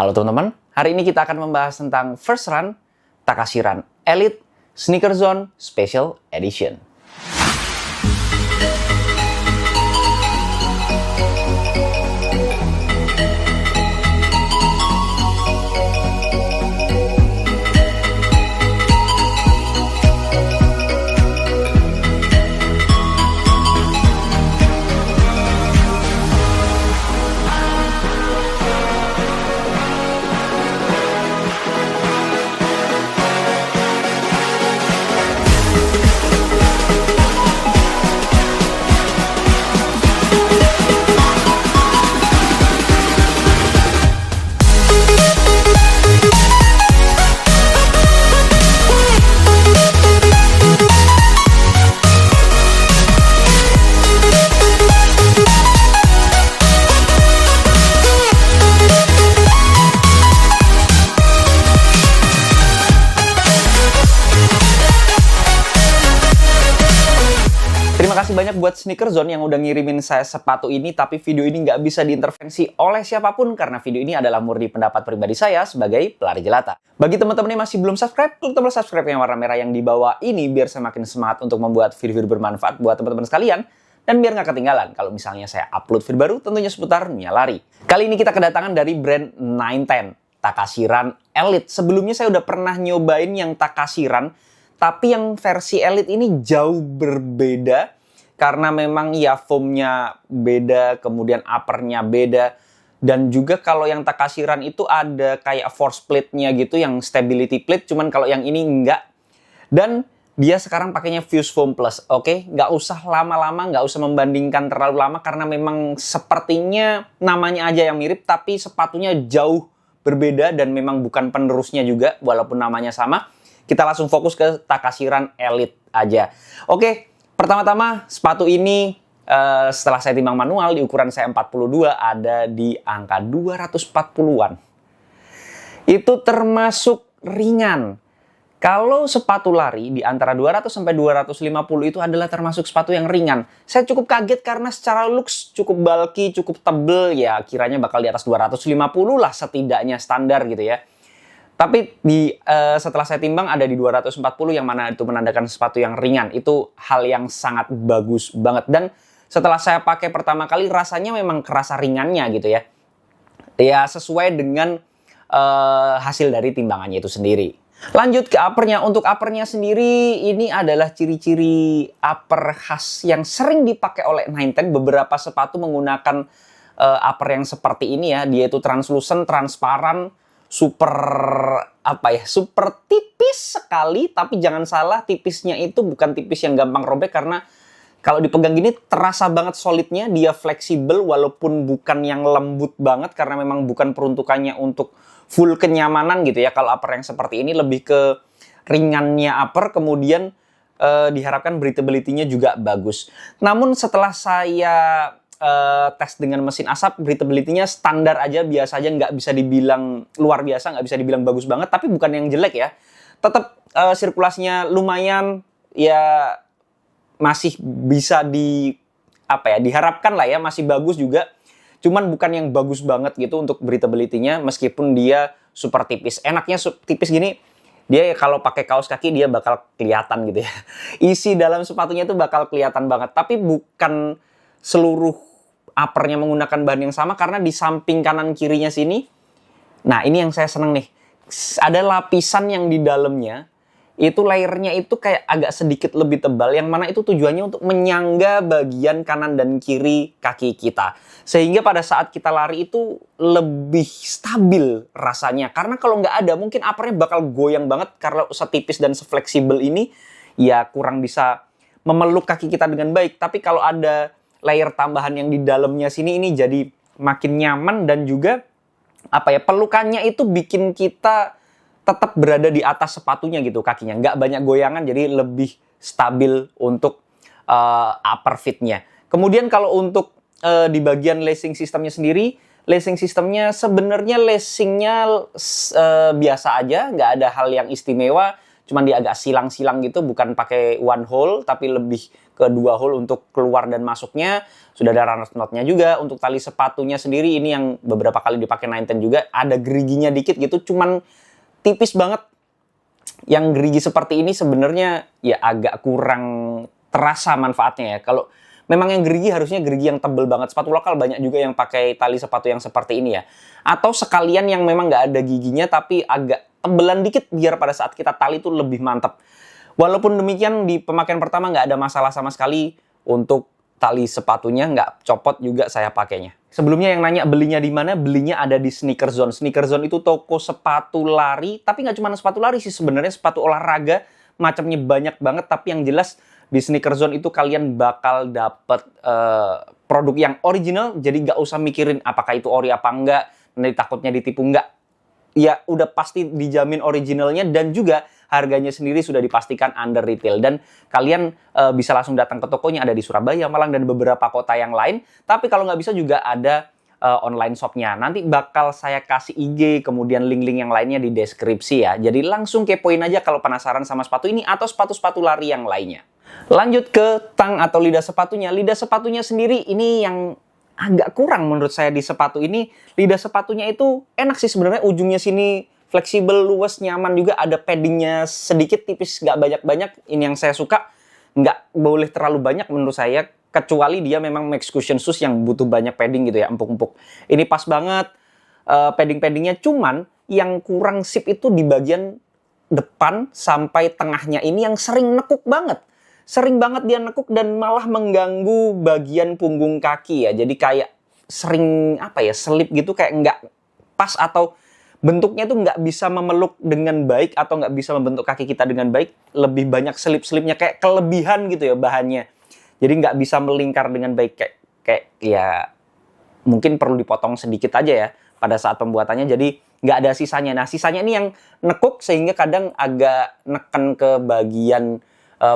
Halo teman-teman, hari ini kita akan membahas tentang First Run Takashi Run Elite Sneaker Zone Special Edition. Terima kasih banyak buat Sneaker Zone yang udah ngirimin saya sepatu ini, tapi video ini nggak bisa diintervensi oleh siapapun karena video ini adalah murni pendapat pribadi saya sebagai pelari jelata. Bagi teman-teman yang masih belum subscribe, klik tombol subscribe yang warna merah yang di bawah ini biar saya makin semangat untuk membuat video-video bermanfaat buat teman-teman sekalian dan biar nggak ketinggalan kalau misalnya saya upload video baru tentunya seputar dunia lari. Kali ini kita kedatangan dari brand 910 Takashi Run Elite. Sebelumnya saya udah pernah nyobain yang Takashi Run, tapi yang versi Elite ini jauh berbeda. Karena memang ya foamnya beda, kemudian uppernya beda. Dan juga kalau yang Takashi Run itu ada kayak force plate-nya gitu, yang stability plate. Cuman kalau yang ini enggak. Dan dia sekarang pakainya Fuse Foam Plus, oke? Nggak usah lama-lama, nggak usah membandingkan terlalu lama. Karena memang sepertinya namanya aja yang mirip, tapi sepatunya jauh berbeda. Dan memang bukan penerusnya juga, walaupun namanya sama. Kita langsung fokus ke Takashi Run Elite aja. Oke. Pertama-tama, sepatu ini setelah saya timbang manual di ukuran saya 42 ada di angka 240-an. Itu termasuk ringan. Kalau sepatu lari di antara 200 sampai 250 itu adalah termasuk sepatu yang ringan. Saya cukup kaget karena secara looks cukup bulky, cukup tebel ya, kiranya bakal di atas 250 lah setidaknya standar gitu ya. Tapi setelah saya timbang ada di 240 yang mana itu menandakan sepatu yang ringan. Itu hal yang sangat bagus banget. Dan setelah saya pakai pertama kali rasanya memang kerasa ringannya gitu ya. Ya sesuai dengan hasil dari timbangannya itu sendiri. Lanjut ke uppernya. Untuk uppernya sendiri ini adalah ciri-ciri upper khas yang sering dipakai oleh 910. Beberapa sepatu menggunakan upper yang seperti ini ya. Dia itu translucent, transparan. Super tipis sekali, tapi jangan salah tipisnya itu bukan tipis yang gampang robek karena kalau dipegang gini terasa banget solidnya, dia fleksibel walaupun bukan yang lembut banget karena memang bukan peruntukannya untuk full kenyamanan gitu ya. Kalau upper yang seperti ini lebih ke ringannya upper, kemudian diharapkan breathability-nya juga bagus. Namun setelah saya tes dengan mesin asap, breathability-nya standar aja, biasa aja, nggak bisa dibilang luar biasa, nggak bisa dibilang bagus banget, tapi bukan yang jelek ya. Tetap sirkulasinya lumayan, ya masih bisa diharapkan lah ya, masih bagus juga. Cuman bukan yang bagus banget gitu untuk breathability-nya, meskipun dia super tipis. Enaknya tipis gini, dia kalau pakai kaos kaki dia bakal kelihatan gitu ya. Isi dalam sepatunya tuh bakal kelihatan banget, tapi bukan seluruh uppernya menggunakan bahan yang sama karena di samping kanan kirinya sini, nah ini yang saya seneng nih, ada lapisan yang di dalamnya itu layernya itu kayak agak sedikit lebih tebal, yang mana itu tujuannya untuk menyangga bagian kanan dan kiri kaki kita, sehingga pada saat kita lari itu lebih stabil rasanya. Karena kalau nggak ada mungkin uppernya bakal goyang banget karena setipis dan sefleksibel ini ya kurang bisa memeluk kaki kita dengan baik. Tapi kalau ada layer tambahan yang di dalamnya sini ini jadi makin nyaman dan juga pelukannya itu bikin kita tetap berada di atas sepatunya gitu kakinya, nggak banyak goyangan, jadi lebih stabil untuk upper fitnya. Kemudian kalau untuk di bagian lacing sistemnya sendiri, lacing sistemnya sebenarnya lacingnya biasa aja, nggak ada hal yang istimewa. cuman dia agak silang-silang gitu, bukan pakai one hole tapi lebih ke 2 hole untuk keluar dan masuknya. Sudah ada runner knot-nya juga. Untuk tali sepatunya sendiri ini yang beberapa kali dipakai 910 juga, ada geriginya dikit gitu, cuman tipis banget. Yang gerigi seperti ini sebenarnya ya agak kurang terasa manfaatnya ya. Kalau memang yang gerigi harusnya gerigi yang tebel banget. Sepatu lokal banyak juga yang pakai tali sepatu yang seperti ini ya. Atau sekalian yang memang nggak ada giginya tapi agak tebelan dikit biar pada saat kita tali itu lebih mantap. Walaupun demikian di pemakaian pertama nggak ada masalah sama sekali untuk tali sepatunya, nggak copot juga saya pakainya. Sebelumnya yang nanya belinya di mana, belinya ada di Sneaker Zone. Sneaker Zone itu toko sepatu lari, tapi nggak cuma sepatu lari sih sebenarnya, sepatu olahraga, macamnya banyak banget. Tapi yang jelas di Sneaker Zone itu kalian bakal dapet produk yang original, jadi nggak usah mikirin apakah itu ori apa enggak, nanti takutnya ditipu enggak. Ya udah pasti dijamin originalnya dan juga harganya sendiri sudah dipastikan under retail. Dan kalian bisa langsung datang ke tokonya, ada di Surabaya, Malang, dan beberapa kota yang lain. Tapi kalau nggak bisa juga ada online shopnya. Nanti bakal saya kasih IG, kemudian link-link yang lainnya di deskripsi ya. Jadi langsung kepoin aja kalau penasaran sama sepatu ini atau sepatu-sepatu lari yang lainnya. Lanjut ke tang atau lidah sepatunya. Lidah sepatunya sendiri ini yang agak kurang menurut saya di sepatu ini. Lidah sepatunya itu enak sih sebenarnya, ujungnya sini fleksibel, luas, nyaman juga, ada paddingnya sedikit, tipis, nggak banyak-banyak. Ini yang saya suka, nggak boleh terlalu banyak menurut saya, kecuali dia memang max cushion shoes yang butuh banyak padding gitu ya, empuk-empuk. Ini pas banget padding-paddingnya, cuman yang kurang sip itu di bagian depan sampai tengahnya ini yang sering nekuk banget. Sering banget dia nekuk dan malah mengganggu bagian punggung kaki ya. Jadi kayak sering apa ya, selip gitu, kayak nggak pas atau bentuknya tuh nggak bisa memeluk dengan baik atau nggak bisa membentuk kaki kita dengan baik. Lebih banyak selip-selipnya, kayak kelebihan gitu ya bahannya. Jadi nggak bisa melingkar dengan baik, kayak ya mungkin perlu dipotong sedikit aja ya pada saat pembuatannya. Jadi nggak ada sisanya. Nah sisanya ini yang nekuk sehingga kadang agak neken ke bagian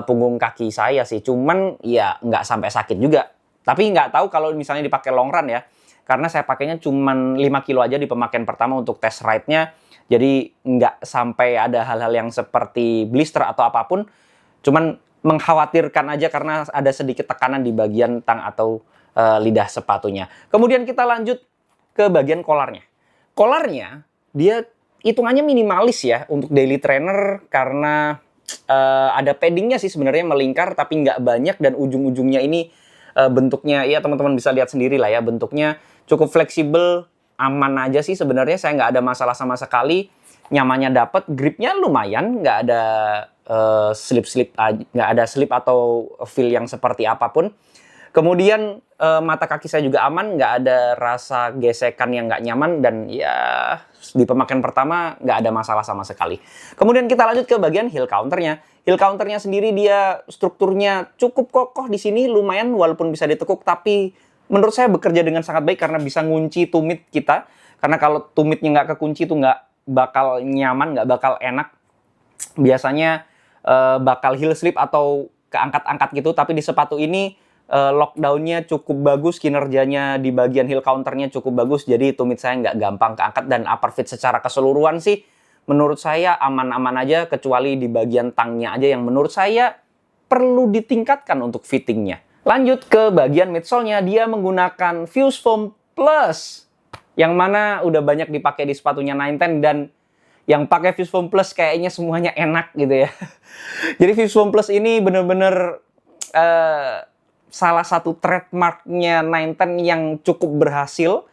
punggung kaki saya sih, cuman ya nggak sampai sakit juga. Tapi nggak tahu kalau misalnya dipakai long run ya, karena saya pakainya cuman 5 kilo aja di pemakaian pertama untuk test ride-nya, jadi nggak sampai ada hal-hal yang seperti blister atau apapun, cuman mengkhawatirkan aja karena ada sedikit tekanan di bagian tang atau lidah sepatunya. Kemudian kita lanjut ke bagian kolarnya. Kolarnya dia hitungannya minimalis ya untuk daily trainer karena ada paddingnya sih sebenarnya, melingkar tapi nggak banyak, dan ujung-ujungnya ini bentuknya ya teman-teman bisa lihat sendiri lah ya, bentuknya cukup fleksibel, aman aja sih sebenarnya, saya nggak ada masalah sama sekali, nyamannya dapet, gripnya lumayan, nggak ada slip-slip, nggak ada slip atau feel yang seperti apapun. Kemudian mata kaki saya juga aman, nggak ada rasa gesekan yang nggak nyaman, dan ya di pemakaian pertama nggak ada masalah sama sekali. Kemudian kita lanjut ke bagian heel counternya. Heel counternya sendiri dia strukturnya cukup kokoh di sini, lumayan walaupun bisa ditekuk, tapi menurut saya bekerja dengan sangat baik karena bisa ngunci tumit kita. Karena kalau tumitnya nggak kekunci itu nggak bakal nyaman, nggak bakal enak. Biasanya bakal heel slip atau keangkat-angkat gitu, tapi di sepatu ini lockdown-nya cukup bagus, kinerjanya di bagian heel counternya cukup bagus, jadi tumit saya nggak gampang keangkat, dan upper fit secara keseluruhan sih menurut saya aman-aman aja, kecuali di bagian tangnya aja yang menurut saya perlu ditingkatkan untuk fittingnya. Lanjut ke bagian midsole-nya, dia menggunakan Fuse Foam Plus, yang mana udah banyak dipakai di sepatunya 910, dan yang pakai Fuse Foam Plus kayaknya semuanya enak gitu ya. Jadi Fuse Foam Plus ini bener-bener salah satu trademarknya 910 yang cukup berhasil.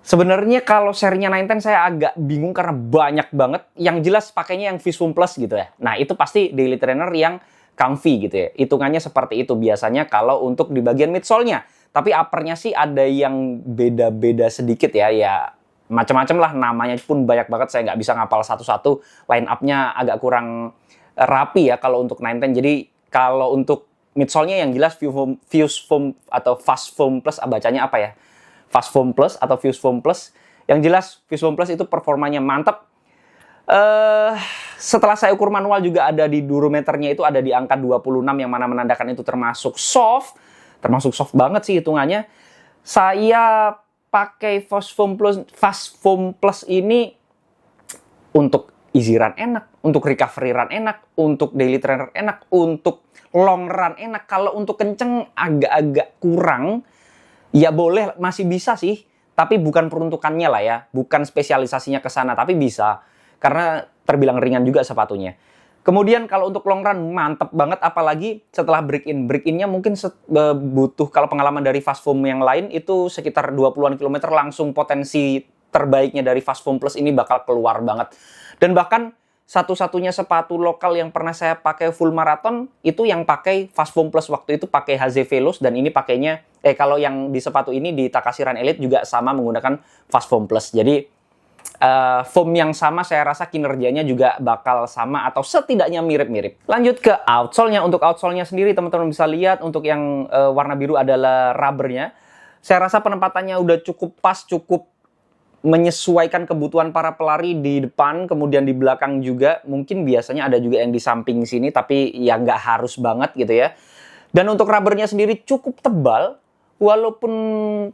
Sebenarnya kalau serinya 910 saya agak bingung karena banyak banget. Yang jelas pakainya yang Fuse Foam Plus gitu ya. Nah itu pasti daily trainer yang comfy gitu ya. Hitungannya seperti itu biasanya kalau untuk di bagian midsole-nya. Tapi uppernya sih ada yang beda-beda sedikit ya. Ya macam-macam lah, namanya pun banyak banget. Saya nggak bisa ngapal satu-satu. Line up-nya agak kurang rapi ya kalau untuk 910. Jadi kalau untuk midsole-nya yang jelas Fuse Foam atau Fast Foam Plus, bacanya apa ya? Fast Foam Plus atau Fuse Foam Plus. Yang jelas Fuse Foam Plus itu performanya mantap. Setelah saya ukur manual juga ada di durometernya itu ada di angka 26, yang mana menandakan itu termasuk soft. Termasuk soft banget sih hitungannya. Saya pakai Fast Foam Plus ini untuk easy run enak, untuk recovery run enak, untuk daily trainer enak, untuk long run enak. Kalau untuk kenceng agak-agak kurang, ya boleh, masih bisa sih, tapi bukan peruntukannya lah ya, bukan spesialisasinya ke sana, tapi bisa. Karena terbilang ringan juga sepatunya. Kemudian kalau untuk long run mantep banget, apalagi setelah break-in. Break-innya mungkin butuh, kalau pengalaman dari Fast Foam yang lain, itu sekitar 20-an kilometer langsung potensi terbaiknya dari Fast Foam Plus ini bakal keluar banget. Dan bahkan satu-satunya sepatu lokal yang pernah saya pakai full marathon, itu yang pakai Fast Foam Plus waktu itu pakai HZ Veloz, dan ini pakainya, kalau yang di sepatu ini di Takashi Run Elite juga sama menggunakan Fast Foam Plus. Jadi foam yang sama saya rasa kinerjanya juga bakal sama atau setidaknya mirip-mirip. Lanjut ke outsole-nya. Untuk outsole-nya sendiri teman-teman bisa lihat untuk yang warna biru adalah rubbernya. Saya rasa penempatannya udah cukup pas, cukup menyesuaikan kebutuhan para pelari di depan, kemudian di belakang juga. Mungkin biasanya ada juga yang di samping sini, tapi ya nggak harus banget gitu ya. Dan untuk rubbernya sendiri cukup tebal. Walaupun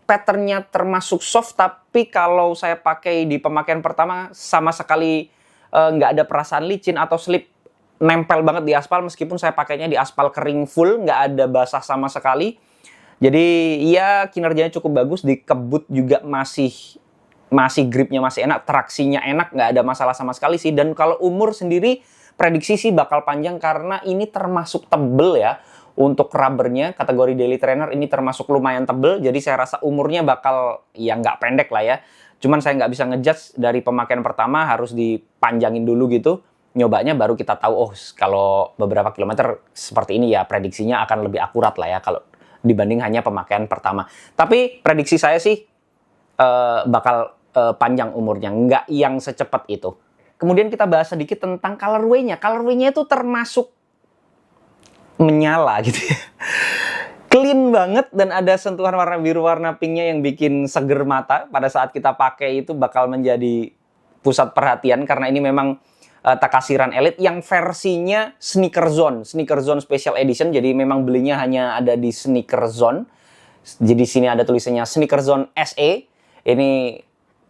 patternnya termasuk soft, tapi kalau saya pakai di pemakaian pertama sama sekali nggak ada perasaan licin atau slip, nempel banget di aspal meskipun saya pakainya di aspal kering full, nggak ada basah sama sekali. Jadi ya kinerjanya cukup bagus, di kebut juga masih gripnya masih enak, traksinya enak, nggak ada masalah sama sekali sih. Dan kalau umur sendiri prediksi sih bakal panjang karena ini termasuk tebel ya. Untuk rubbernya, kategori daily trainer ini termasuk lumayan tebel, jadi saya rasa umurnya bakal ya nggak pendek lah ya. Cuman saya nggak bisa ngejudge dari pemakaian pertama, harus dipanjangin dulu gitu. Nyobanya baru kita tahu, oh kalau beberapa kilometer seperti ini ya prediksinya akan lebih akurat lah ya kalau dibanding hanya pemakaian pertama. Tapi prediksi saya sih bakal panjang umurnya, nggak yang secepat itu. Kemudian kita bahas sedikit tentang colorway-nya. Colorway-nya itu termasuk menyala gitu ya. Clean banget dan ada sentuhan warna biru, warna pinknya yang bikin seger mata. Pada saat kita pakai itu bakal menjadi pusat perhatian karena ini memang Takashi Run Elite yang versinya Sneaker Zone Special Edition. Jadi memang belinya hanya ada di Sneaker Zone. Jadi sini ada tulisannya Sneaker Zone SE. Ini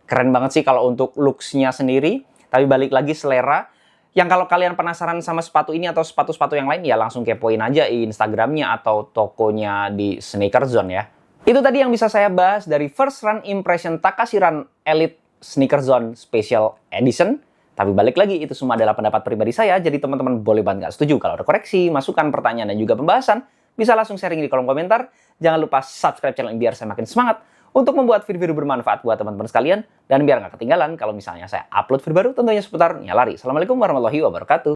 keren banget sih kalau untuk looks-nya sendiri. Tapi balik lagi selera. Yang kalau kalian penasaran sama sepatu ini atau sepatu-sepatu yang lain, ya langsung kepoin aja Instagramnya atau tokonya di Sneaker Zone ya. Itu tadi yang bisa saya bahas dari First Run Impression Takashi Run Elite Sneaker Zone Special Edition. Tapi balik lagi, itu semua adalah pendapat pribadi saya, jadi teman-teman boleh banget nggak setuju. Kalau ada koreksi, masukan, pertanyaan, dan juga pembahasan, bisa langsung sharing di kolom komentar. Jangan lupa subscribe channel ini biar saya makin semangat untuk membuat video-video bermanfaat buat teman-teman sekalian, dan biar nggak ketinggalan kalau misalnya saya upload video baru tentunya seputar lari. Assalamualaikum warahmatullahi wabarakatuh.